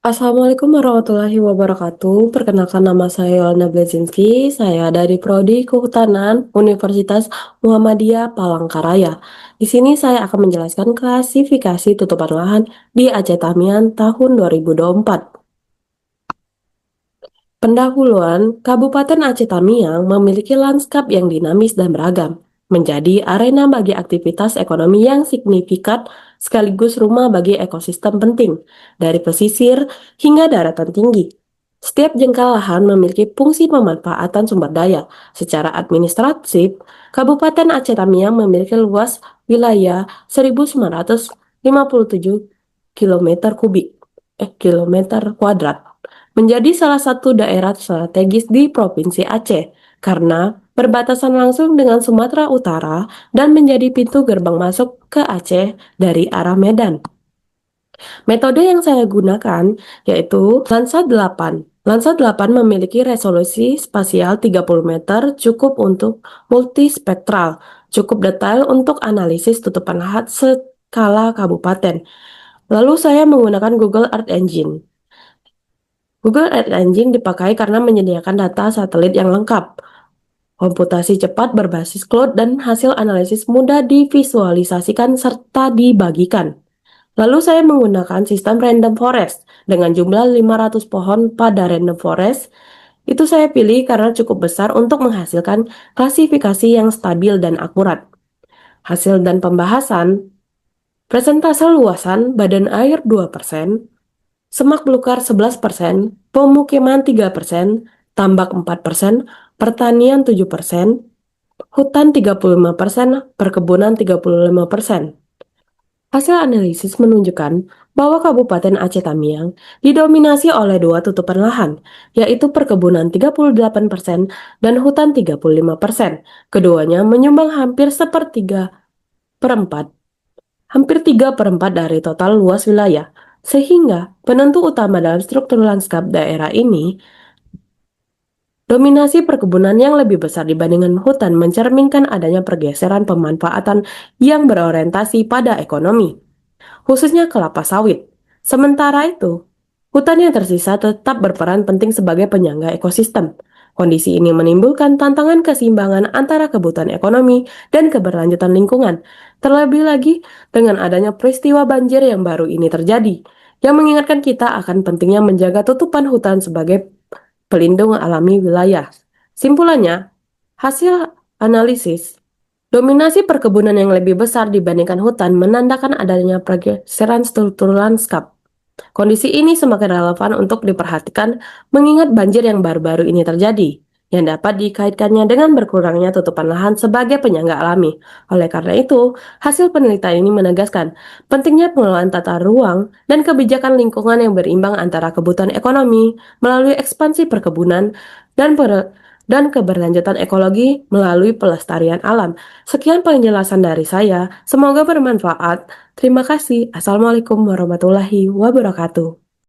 Assalamualaikum warahmatullahi wabarakatuh. Perkenalkan nama saya Yolanda Blazinski. Saya dari Prodi Kehutanan Universitas Muhammadiyah Palangkaraya. Di sini saya akan menjelaskan klasifikasi tutupan lahan di Aceh Tamiang tahun 2024. Pendahuluan, Kabupaten Aceh Tamiang memiliki lanskap yang dinamis dan beragam, menjadi arena bagi aktivitas ekonomi yang signifikan sekaligus rumah bagi ekosistem penting, dari pesisir hingga daratan tinggi. Setiap jengkal lahan memiliki fungsi pemanfaatan sumber daya. Secara administratif, Kabupaten Aceh Tamiang memiliki luas wilayah 1.957 kilometer kubik, kilometer kuadrat, menjadi salah satu daerah strategis di Provinsi Aceh karena berbatasan langsung dengan Sumatera Utara dan menjadi pintu gerbang masuk ke Aceh dari arah Medan. Metode yang saya gunakan yaitu Landsat 8. Landsat 8 memiliki resolusi spasial 30 meter, cukup untuk multispektral, cukup detail untuk analisis tutupan lahan skala kabupaten. Lalu saya menggunakan Google Earth Engine. Google Earth Engine dipakai karena menyediakan data satelit yang lengkap, komputasi cepat berbasis cloud, dan hasil analisis mudah divisualisasikan serta dibagikan. Lalu saya menggunakan sistem random forest dengan jumlah 500 pohon pada random forest. Itu saya pilih karena cukup besar untuk menghasilkan klasifikasi yang stabil dan akurat. Hasil dan pembahasan, presentase luasan badan air 2%, semak belukar 11%, pemukiman 3%, tambak 4%, pertanian 7%, hutan 35%, perkebunan 35%. Hasil analisis menunjukkan bahwa Kabupaten Aceh Tamiang didominasi oleh dua tutupan lahan, yaitu perkebunan 38% dan hutan 35%. Keduanya menyumbang hampir 3/4 dari total luas wilayah, sehingga penentu utama dalam struktur lanskap daerah ini, dominasi perkebunan yang lebih besar dibandingkan hutan mencerminkan adanya pergeseran pemanfaatan yang berorientasi pada ekonomi, khususnya kelapa sawit. Sementara itu, hutan yang tersisa tetap berperan penting sebagai penyangga ekosistem. Kondisi ini menimbulkan tantangan keseimbangan antara kebutuhan ekonomi dan keberlanjutan lingkungan. Terlebih lagi dengan adanya peristiwa banjir yang baru ini terjadi, yang mengingatkan kita akan pentingnya menjaga tutupan hutan sebagai pelindung alami wilayah. Simpulannya, hasil analisis dominasi perkebunan yang lebih besar dibandingkan hutan menandakan adanya pergeseran struktur lanskap. Kondisi ini semakin relevan untuk diperhatikan mengingat banjir yang baru-baru ini terjadi, yang dapat dikaitkannya dengan berkurangnya tutupan lahan sebagai penyangga alami. Oleh karena itu, hasil penelitian ini menegaskan pentingnya pengelolaan tata ruang dan kebijakan lingkungan yang berimbang antara kebutuhan ekonomi melalui ekspansi perkebunan dan keberlanjutan ekologi melalui pelestarian alam. Sekian penjelasan dari saya, semoga bermanfaat. Terima kasih. Assalamualaikum warahmatullahi wabarakatuh.